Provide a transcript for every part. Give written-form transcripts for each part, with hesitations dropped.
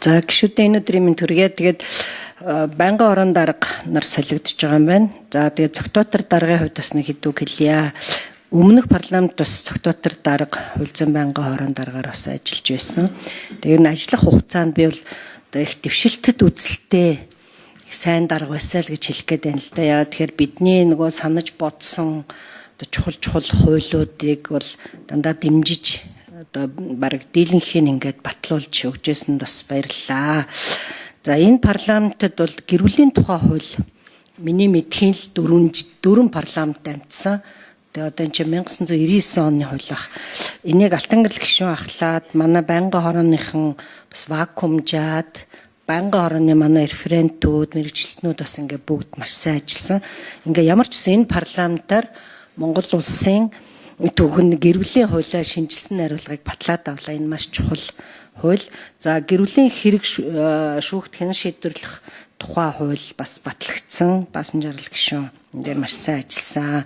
За гişүүдээ энэ өдрийн минь түргээ тэгээд байнгын орон дарга нар солигдож байгаа юм байна. За тэгээд цогтоотор даргын хувьд бас нэг хэдүүг хэлье. Өмнөх парламент бас цогтоотор дарга хууль зүйн байнгын орон даргаар бас ажиллаж байсан. Тэгээд энэ ажиллах хугацаанд би бол одоо их дэвшилтэд үзэлтэй сайн дарга байсаа л гэж хэлэх гээд байна л да. Яагаад тэгэхээр бидний нөгөө санаж бодсон одоо чухал хуулиудыг бол дандаа дэмжиж одоо бараг дийлэнхийн ингээд батлуулж өгчээсэнд бас баярлалаа. За энэ парламентод бол гэр бүлийн тухай хууль миний мэдхийн л дөрвөн парламент амьдсан. Тэгээ одоо энэ 1999 оны хуулиах энийг Алтан гэрэл гишүүн ахлаад манай байнгын хорооныхон бас вакуумжаад байнгын хорооны манай референтүүд мэргэжилтнүүд бас ингээд бүгд маш сайн ажилласан. Ингээ ямар ч гэсэн энэ парламентаар Монгол улсын түүхэн гэр бүлийн хуулиа шинжилсэн хариулгыг батлаад авлаа. Энэ маш чухал хууль. За гэр бүлийн хэрэг шүүхтхэн шийдвэрлэх тухай хууль бас батлагдсан. Баасан жаргал гишүүн энэ дээр маш сайн ажилласан.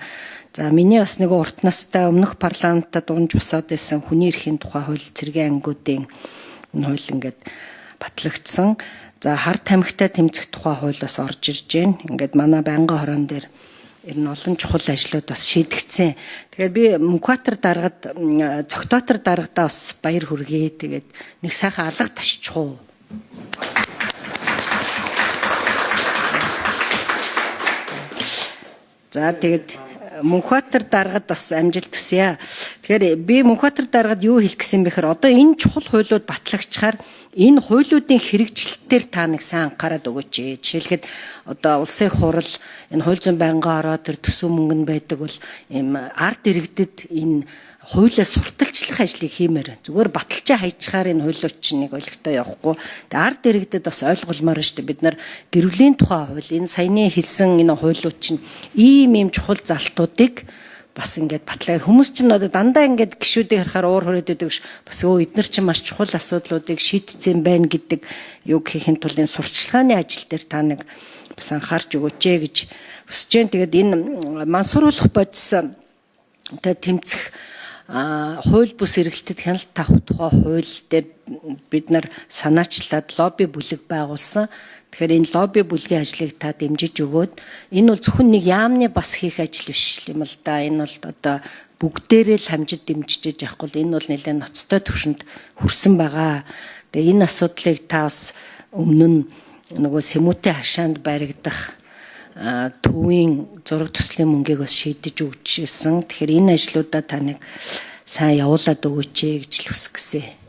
За миний бас нэг урт настай өмнөх парламентад унж босоод байсан хүний эрхийн тухай хууль цэргийн ангиудын энэ хууль ингээд батлагдсан. За хар тамхитай тэмцэх тухай хууль бас орж ирж байна. Ингээд манай байнгын хороон дээр ер нь олон чухал ажлууд бас шийдэгдсэн. Тэгэхээр би Мөнхбаатар даргад цогтоотор даргадаа бас баяр хүргэе. Тэгээд нэг сайхан алга ташчих уу. За тэгээд Мөнхбаатар даргад бас амжилт хүсье. Тэгэхээр би Мөнхбаатар даргад юу хэлэх гэсэн бэхээр одоо энэ чухал хуулиуд батлагчаар энэ хуулиудын хэрэгжилтээр та нэг сайн анхаарал өгөөч. Жишээлхэд одоо улсын хурал энэ хууль зүйн байнгын ороо тэр төсөв мөнгөнд байдаг бол ийм ард иргэдэд энэ хуулиа сурталчлах ажлыг хиймээр. Зүгээр баталчаа хайчаар энэ хуулиуд чинь нэг ойлгохтой явахгүй. Тэгээ ард иргэдэд бас ойлгуулмаар шүү дээ. Бид нар гэр бүлийн тухай хууль энэ саяны хэлсэн энэ хуулиуд чинь ийм чухал залтуудыг бас ингээд батлаа. Хүмүүс чинь одоо дандаа ингээд гişүүдийг харахаар уур хүрээд байдаг ш. Бас эдгээр чинь маш чухал асуудлуудыг шийдсэн байна гэдэг юг хийхин тулд энэ сурталчилгааны ажил дээр та нэг бас анхаарч өгөөч гэж хүсэж байна. Тэгээд энэ мансууруулах бодис тэгээд тэмцэх хууль бус эргэлтэд хяналт тавих тухай хууль дээр бид нар санаачлаад лобби бүлэг байгуулсан. Тэгэхээр энэ лобби бүлгийн ажлыг та дэмжиж өгөөд энэ бол зөвхөн нэг яамны бас хийх ажил биш юм л да. Энэ бол одоо бүгдээрээ л хамжид дэмжиж явахгүй л энэ бол нэлээд ноцтой төвшөнд хүрсэн байгаа. Тэгээ энэ асуудлыг та бас өмнө нь нөгөө Сэмүүтийн хашаанд баригдах төвийн зураг төслийн мөнгийг бас шийдэж өгчээсэн. Тэгэхээр энэ ажлуудаа та нэг сайн явуулаад өгөөч гэж л хүсгэсэ.